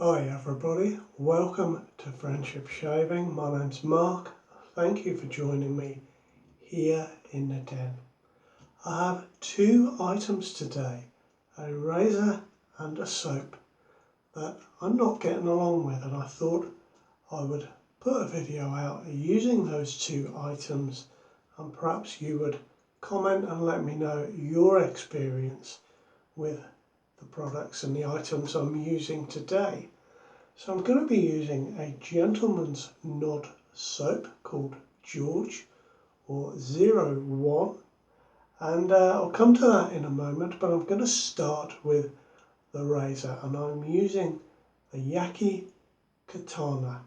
Hi everybody, welcome to Friendship Shaving. My name's Mark. Thank you for joining me here in the den. I have two items today, a razor and a soap that I'm not getting along with, and I thought I would put a video out using those two items, and perhaps you would comment and let me know your experience with the products and the items I'm using today. So I'm going to be using a gentleman's nod soap called George or 01, and I'll come to that in a moment, but I'm going to start with the razor, and I'm using the Katana.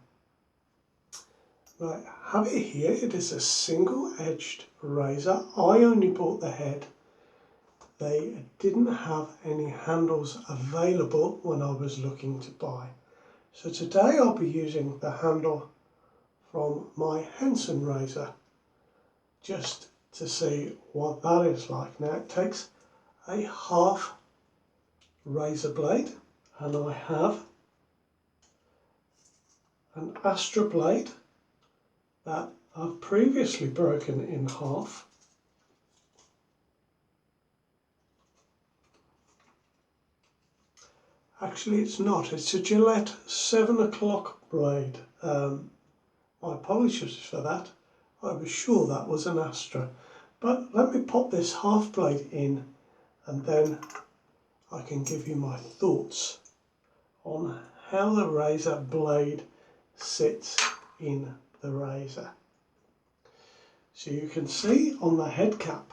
Right, I have it here. It is a single-edged razor. I only bought the head. They didn't have any handles available when I was looking to buy. So today I'll be using the handle from my Henson razor just to see what that is like. Now it takes a half razor blade, and I have an Astra blade that I've previously broken in half. Actually it's not, it's a Gillette 7 o'clock blade. My apologies for that. I was sure that was an Astra. But let me pop this half blade in, and then I can give you my thoughts on how the razor blade sits in the razor. So you can see on the head cap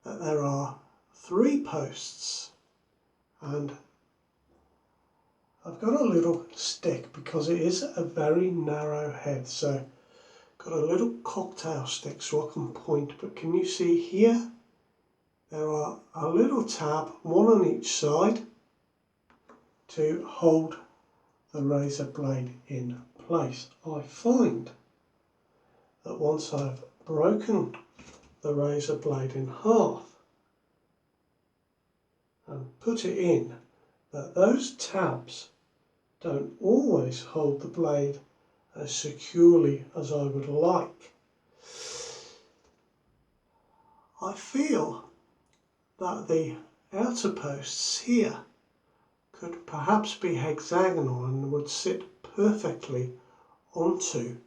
that there are 3 posts, and I've got a little stick because it is a very narrow head, so got a little cocktail stick so I can point. But can you see here there are a little tab, one on each side, to hold the razor blade in place. I find that once I've broken the razor blade in half and put it in, that those tabs don't always hold the blade as securely as I would like. I feel that the outer posts here could perhaps be hexagonal and would sit perfectly onto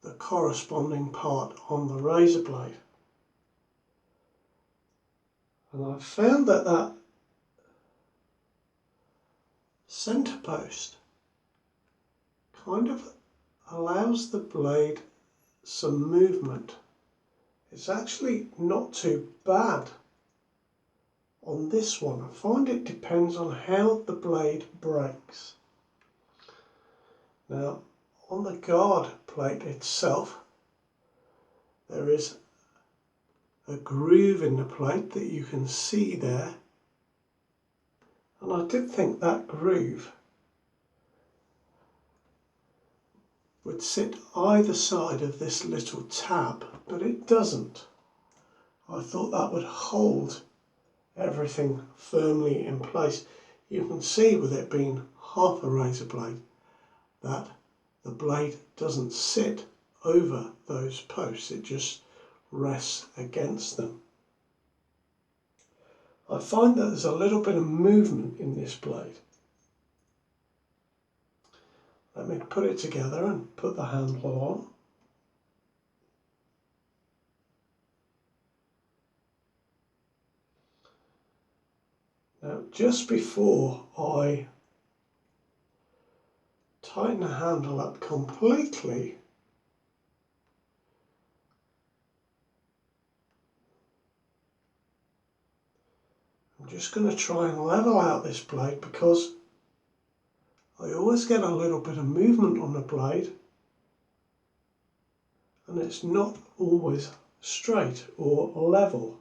the corresponding part on the razor blade. And I've found that that centre post kind of allows the blade some movement. It's actually not too bad on this one. I find it depends on how the blade breaks. Now on the guard plate itself there is a groove in the plate that you can see there, and I did think that groove would sit either side of this little tab, but it doesn't. I thought that would hold everything firmly in place. You can see with it being half a razor blade that the blade doesn't sit over those posts, it just rests against them. I find that there's a little bit of movement in this blade. Let me put it together and put the handle on. Now just before I tighten the handle up completely, I'm just going to try and level out this blade because I always get a little bit of movement on the blade and it's not always straight or level.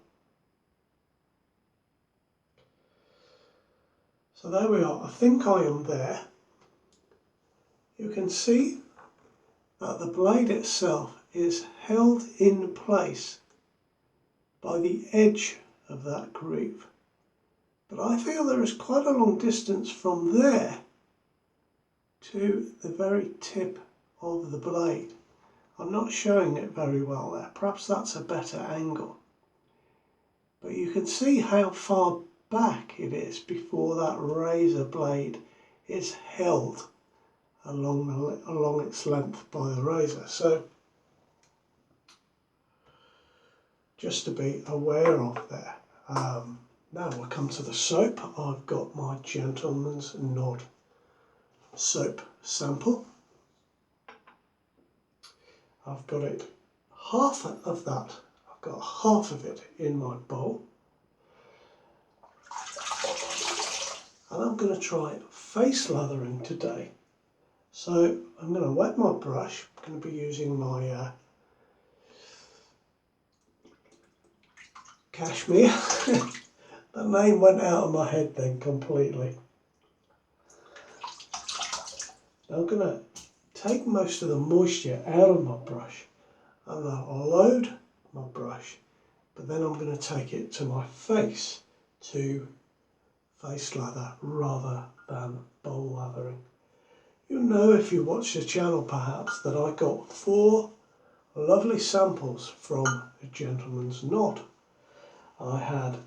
So there we are. I think I am there. You can see that the blade itself is held in place by the edge of that groove. But I feel there is quite a long distance from there to the very tip of the blade. I'm not showing it very well there. Perhaps that's a better angle. But you can see how far back it is before that razor blade is held along its length by the razor. So just to be aware of there. Now we'll come to the soap. I've got my Gentleman's Nod soap sample. I've got it, half of that, I've got half of it in my bowl. And I'm going to try face lathering today. So I'm going to wet my brush. I'm going to be using my cashmere. The name went out of my head then completely. I'm going to take most of the moisture out of my brush and I'll load my brush, but then I'm going to take it to my face to face lather rather than bowl lathering. You'll know if you watch the channel perhaps that I got 4 lovely samples from a Gentleman's Nod. I had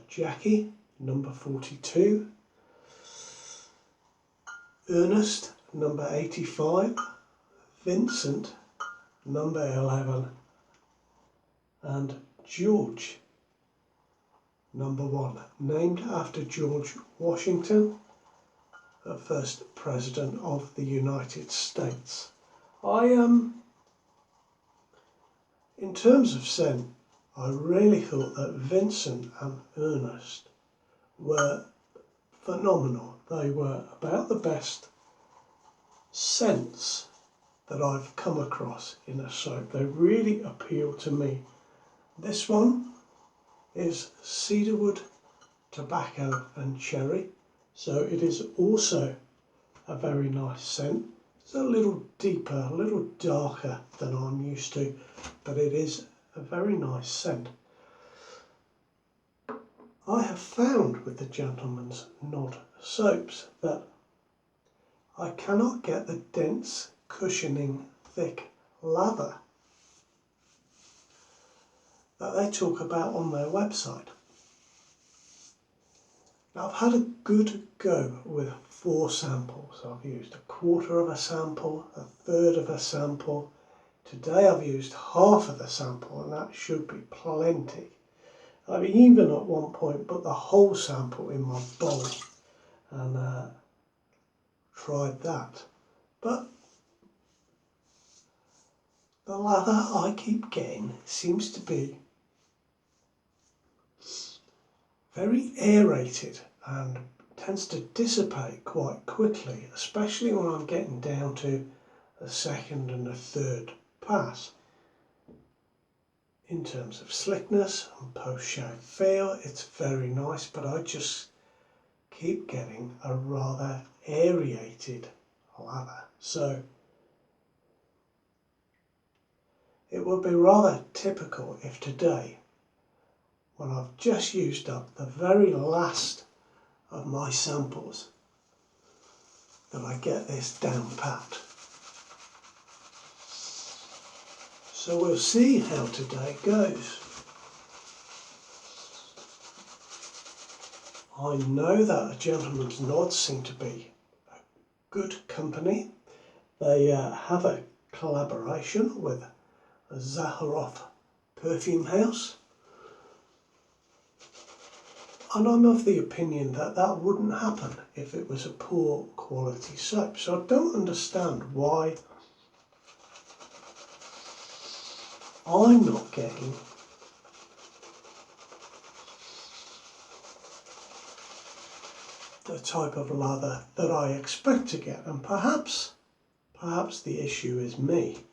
Jackie, number 42, Ernest, number 85, Vincent, number 11, and George, number 1, named after George Washington, the first President of the United States. In terms of scent, I really thought that Vincent and Ernest were phenomenal. They were about the best scents that I've come across in a soap. They really appeal to me. This one is cedarwood, tobacco and cherry, so it is also a very nice scent. It's a little deeper, a little darker than I'm used to, but it is a very nice scent. I have found with the Gentleman's Nod soaps that I cannot get the dense, cushioning, thick lather that they talk about on their website. Now, I've had a good go with 4 samples. I've used 1/4 of a sample, 1/3 of a sample. Today I've used half of the sample, and that should be plenty. I've even at one point put the whole sample in my bowl and tried that. But the lather I keep getting seems to be very aerated and tends to dissipate quite quickly, especially when I'm getting down to a 2nd and a 3rd pass. In terms of slickness and post-shave feel, it's very nice, but I just keep getting a rather aerated lather. So it would be rather typical if today, when I've just used up the very last of my samples, that I get this down pat. So we'll see how today goes. I know that a Gentleman's Nod seem to be a good company. They have a collaboration with a Zaharoff perfume house. And I'm of the opinion that that wouldn't happen if it was a poor quality soap. So I don't understand why I'm not getting the type of lather that I expect to get. And perhaps the issue is me.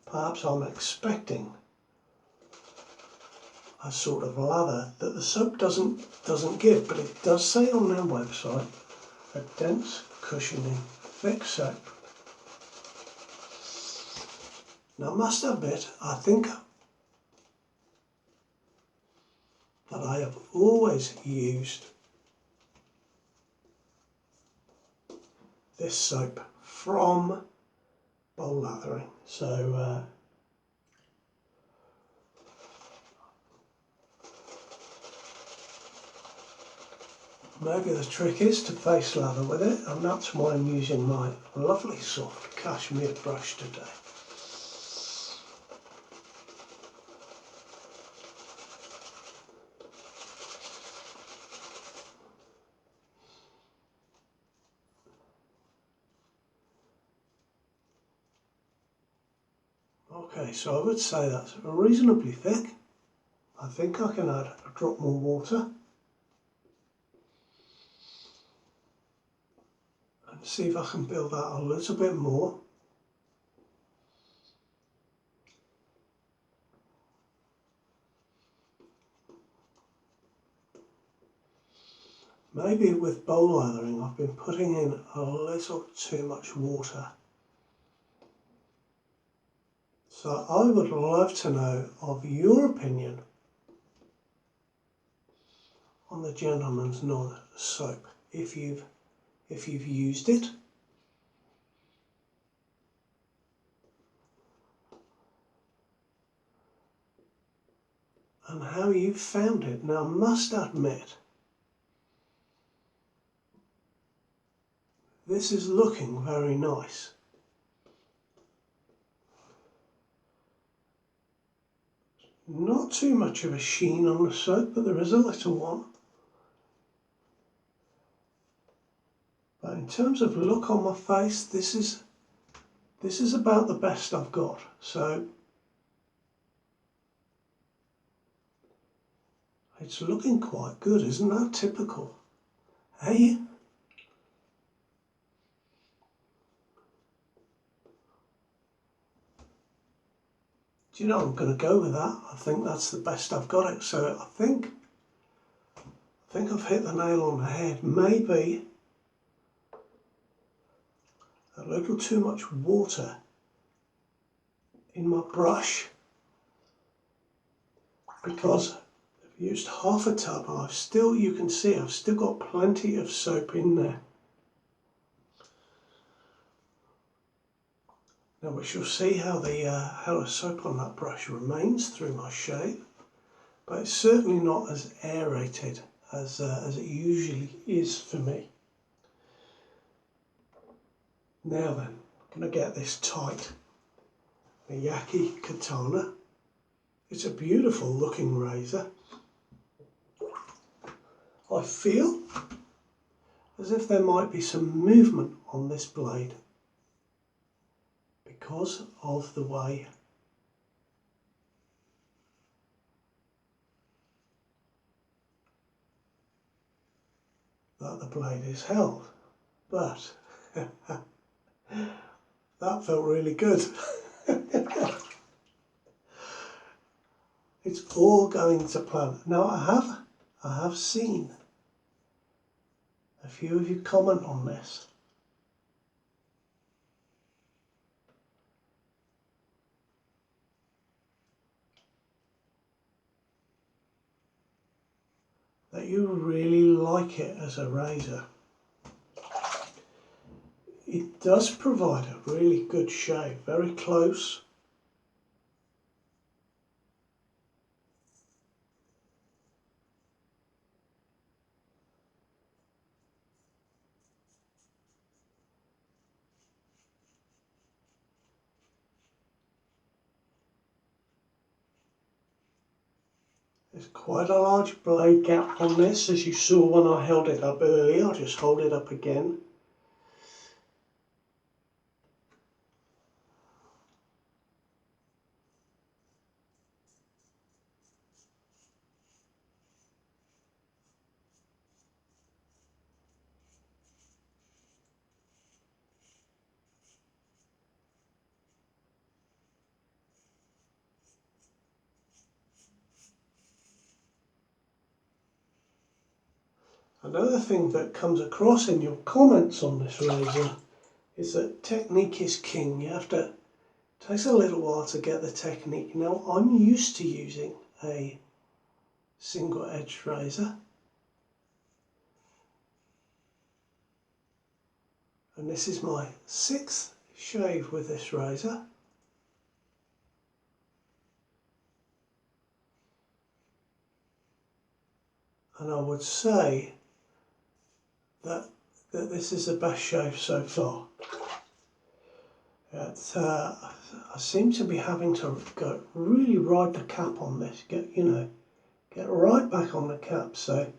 Perhaps I'm expecting a sort of lather that the soap doesn't give, but it does say on their website, a dense, cushioning, thick soap. Now I must admit, I think that I have always used this soap from bowl lathering. So maybe the trick is to face lather with it, and that's why I'm using my lovely soft cashmere brush today. Okay, so I would say that's reasonably thick. I think I can add a drop more water and see if I can build that a little bit more. Maybe with bowl lathering I've been putting in a little too much water. So I would love to know of your opinion on the Gentleman's Nod soap, if you've used it, and how you found it. Now I must admit, this is looking very nice. Not too much of a sheen on the soap, but there is a little one. But in terms of look on my face, this is about the best I've got. So it's looking quite good, isn't that typical? Hey? Do you know, I'm going to go with that. I think that's the best I've got it. So I think I've hit the nail on the head. Maybe a little too much water in my brush, because I've used half a tub and you can see I've still got plenty of soap in there. Now we shall see how the soap on that brush remains through my shave, but it's certainly not as aerated as it usually is for me. Now then, I'm going to get this tight. The Yaqi Katana. It's a beautiful looking razor. I feel as if there might be some movement on this blade because of the way that the blade is held, but that felt really good. It's all going to plan. Now I have seen a few of you comment on this. That you really like it as a razor. It does provide a really good shave, very close. There's quite a large blade gap on this, as you saw when I held it up earlier. I'll just hold it up again. Another thing that comes across in your comments on this razor is that technique is king. It takes a little while to get the technique. Now I'm used to using a single edged razor. And this is my 6th shave with this razor. And I would say that this is the best shave so far. I seem to be having to go really ride the cap on this, get right back on the cap. So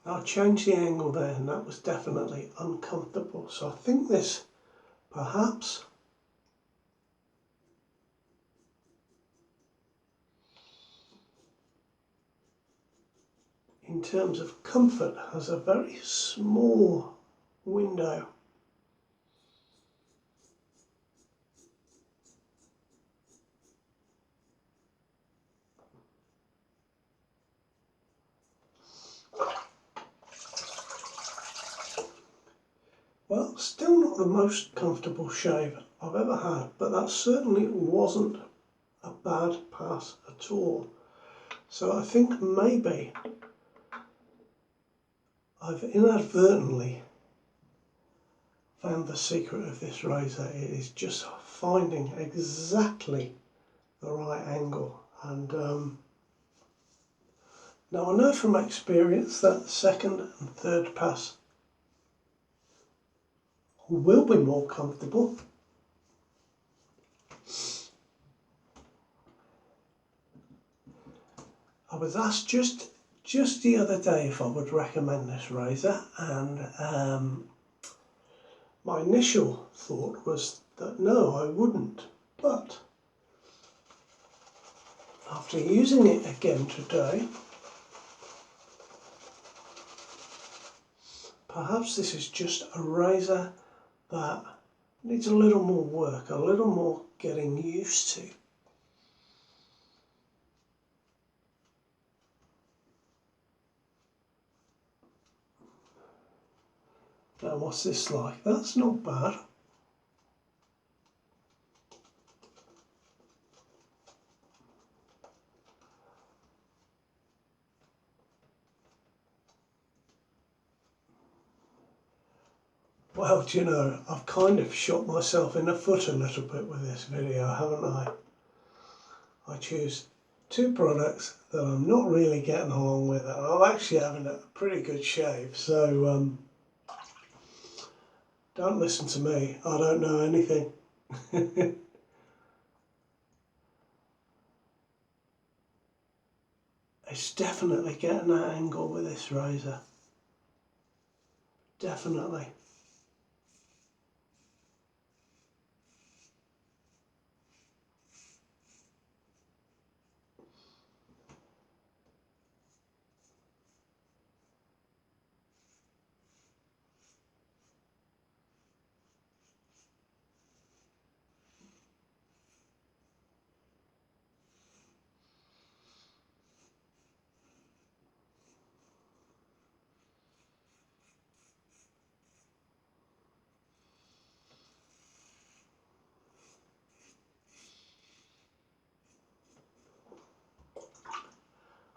I changed the angle there, and that was definitely uncomfortable. So I think this perhaps in terms of comfort has a very small window. Well, still not the most comfortable shave I've ever had, but that certainly wasn't a bad pass at all. So I think maybe I've inadvertently found the secret of this razor. It is just finding exactly the right angle. And now I know from experience that the second and third pass will be more comfortable. I was asked just the other day if I would recommend this razor, and my initial thought was that no, I wouldn't. But after using it again today, perhaps this is just a razor that needs a little more work, a little more getting used to. Now what's this like? That's not bad. Well, do you know, I've kind of shot myself in the foot a little bit with this video, haven't I? I choose two products that I'm not really getting along with, and I'm actually having a pretty good shave, so don't listen to me, I don't know anything. It's definitely getting that angle with this razor. Definitely.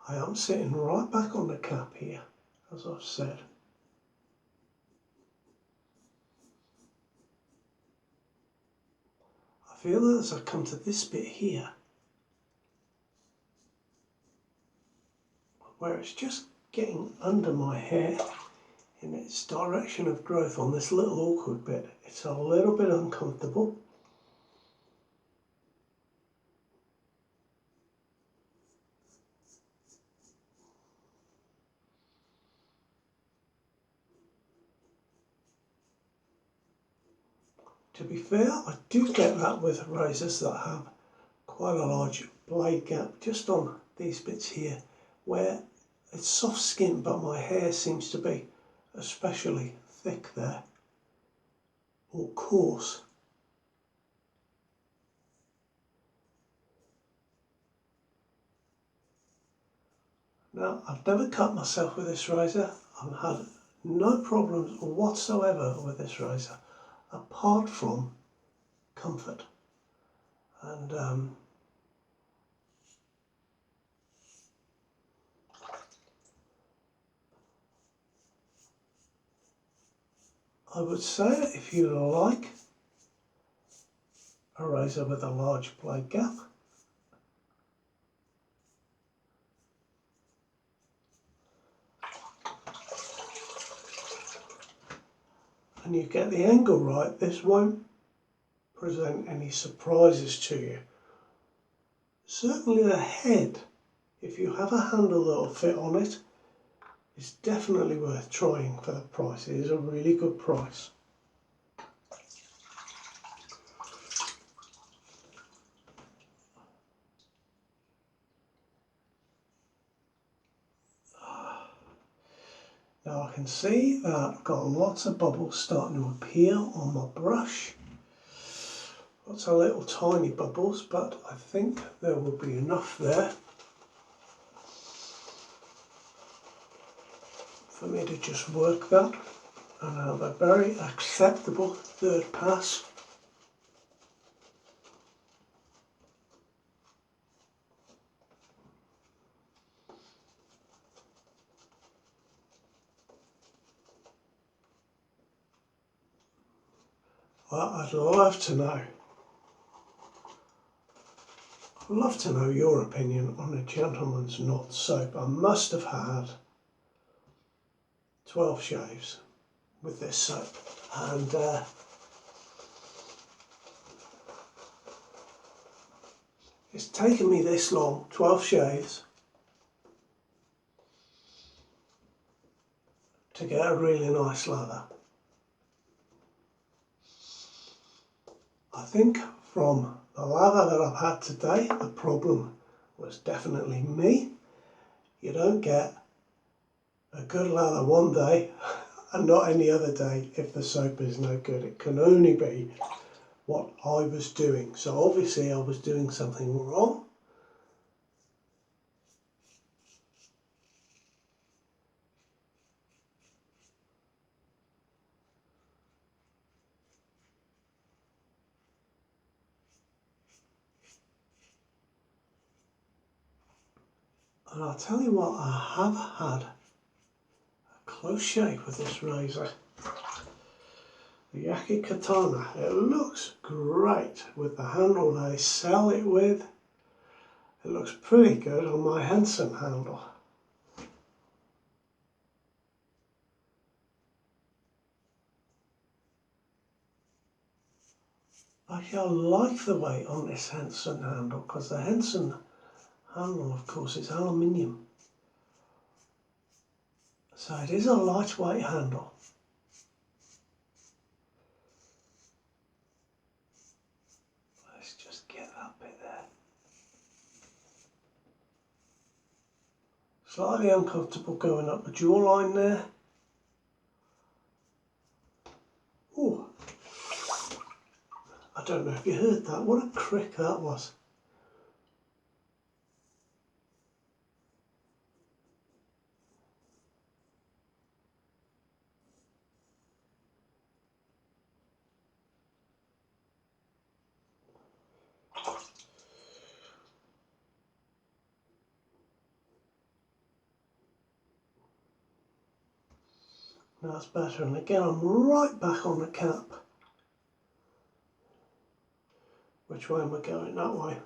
I am sitting right back on the cap here, as I've said. I feel that as I come to this bit here, where it's just getting under my hair in its direction of growth on this little awkward bit, it's a little bit uncomfortable. To be fair, I do get that with razors that have quite a large blade gap just on these bits here, where it's soft skin but my hair seems to be especially thick there. or coarse. Now, I've never cut myself with this razor. I've had no problems whatsoever with this razor, apart from comfort. And I would say if you like a razor with a large blade gap, and you get the angle right, this won't present any surprises to you. Certainly the head, if you have a handle that will fit on it, is definitely worth trying for the price. It is a really good price. Now I can see that I've got lots of bubbles starting to appear on my brush. Lots of little tiny bubbles, but I think there will be enough there for me to just work that and have a very acceptable third pass. Well, I'd love to know your opinion on a gentleman's knot soap. I must have had 12 shaves with this soap, and it's taken me this long, 12 shaves, to get a really nice lather. I think from the lather that I've had today, the problem was definitely me. You don't get a good lather one day and not any other day if the soap is no good. It can only be what I was doing. So obviously I was doing something wrong. And I'll tell you what, I have had a close shave with this razor. The Yaqibrush Katana. It looks great with the handle they sell it with. It looks pretty good on my Henson handle. Actually, I like the weight on this Henson handle because the Henson handle, of course, is aluminium. So it is a lightweight handle. Let's just get that bit there. Slightly uncomfortable going up the jawline there. Oh, I don't know if you heard that. What a crick that was. That's better, and again I'm right back on the cap. Which way am I going? That way.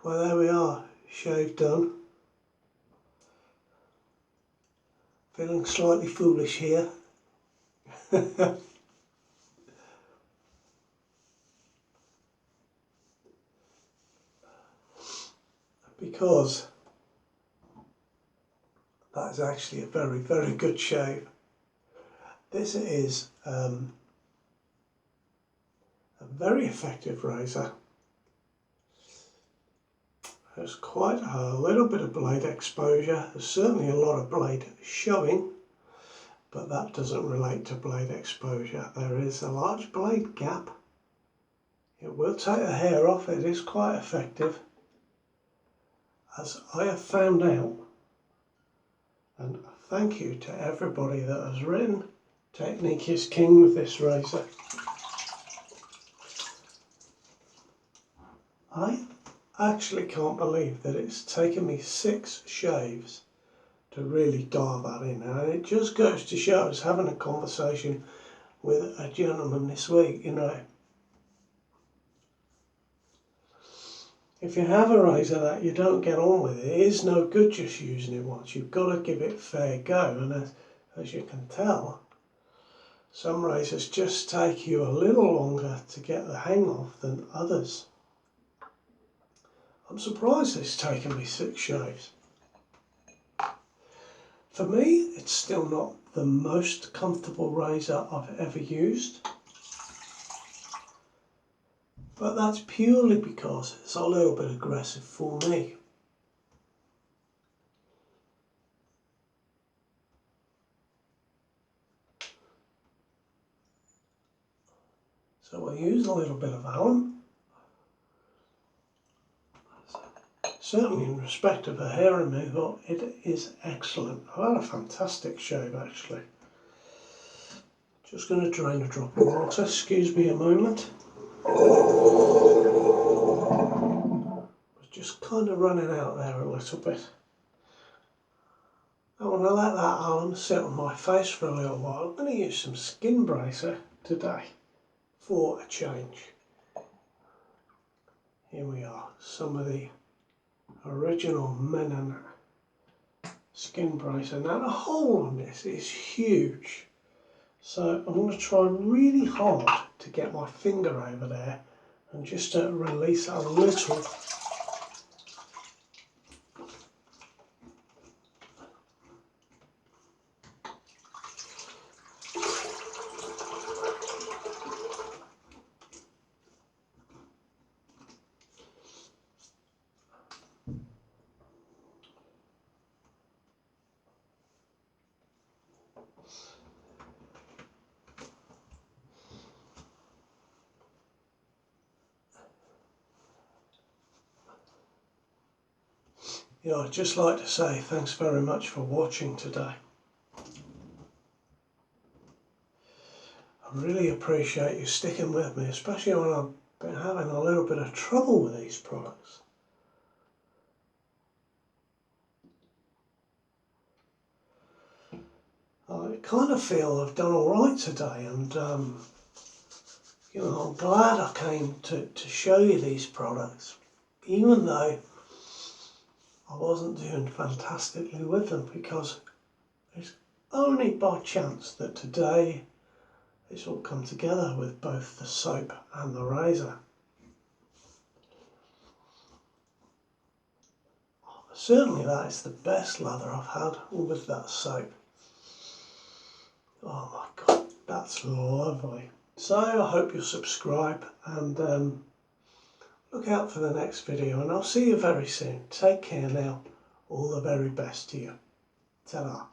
Well, there we are, shave done. Feeling slightly foolish here. Because that is actually a very, very good shave. This is a very effective razor. There's quite a little bit of blade exposure. There's certainly a lot of blade showing, but that doesn't relate to blade exposure. There is a large blade gap. It will take the hair off. It is quite effective, as I have found out. And thank you to everybody that has written. Technique is king with this razor. I actually can't believe that it's taken me 6 shaves to really dial that in, and it just goes to show. I was having a conversation with a gentleman this week, you know, if you have a razor that you don't get on with, it is no good just using it once. You've got to give it a fair go, and as you can tell, some razors just take you a little longer to get the hang of than others. I'm surprised it's taken me 6 shaves. For me, it's still not the most comfortable razor I've ever used, but that's purely because it's a little bit aggressive for me. So we'll use a little bit of alum. Certainly in respect of a hair removal, it is excellent. I've had a fantastic shave actually. Just going to drain a drop of water, excuse me a moment. Just kind of running out there a little bit. I want to let that alum sit on my face for a little while. I'm going to use some skin bracer today for a change. Here we are, some of the original Menon skin bracer. Now the hole on this is huge, so I'm going to try really hard to get my finger over there and just release a little. Yeah, I'd just like to say thanks very much for watching today. I really appreciate you sticking with me, especially when I've been having a little bit of trouble with these products. I kind of feel I've done alright today, and you know, I'm glad I came to show you these products, even though I wasn't doing fantastically with them, because it's only by chance that today it's all come together with both the soap and the razor. Certainly that is the best lather I've had with that soap. Oh my god, that's lovely. So I hope you'll subscribe and look out for the next video, and I'll see you very soon. Take care now. All the very best to you. Ta-ra.